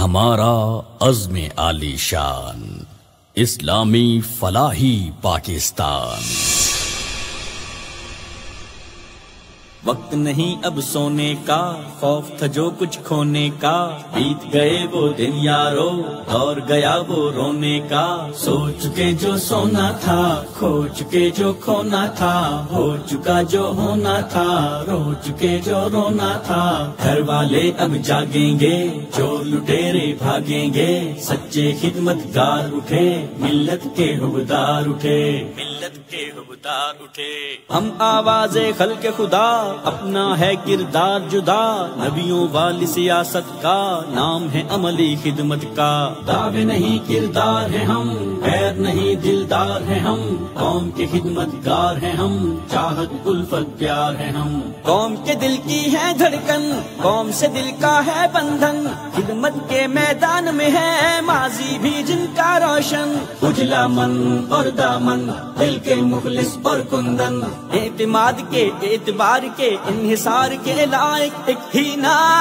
ہمارا عزم عالی شان، اسلامی فلاحی پاکستان۔ وقت نہیں اب سونے کا، خوف تھا جو کچھ کھونے کا، بیت گئے وہ دن یارو، دور گیا وہ رونے کا۔ سو چکے جو سونا تھا، کھو چکے جو کھونا تھا، ہو چکا جو ہونا تھا، رو چکے جو رونا تھا۔ گھر والے اب جاگیں گے، چور لٹیرے بھاگیں گے، سچے خدمت گار اٹھے، ملت کے حبدار اٹھے، ملت کے حبدار اٹھے۔ ہم آواز خلق خدا، اپنا ہے کردار جدا، نبیوں والی سیاست کا نام ہے عملی خدمت کا۔ دعوے نہیں کردار ہیں ہم، غیر نہیں دلدار ہیں ہم، قوم کے خدمت گار ہیں ہم، چاہت الفت پیار ہیں ہم۔ قوم کے دل کی ہے دھڑکن، قوم سے دل کا ہے بندھن، خدمت کے میدان میں ہے ماضی بھی جن کا روشن۔ اجلا من اور دامن، دل کے مخلص اور کندن، اعتماد کے اعتبار کے انحصار کے لائق ایک ہی نام۔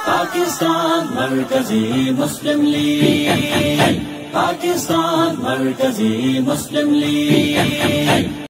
پاکستان مرکزی مسلم لیگ، پاکستان مرکزی مسلم لیگ۔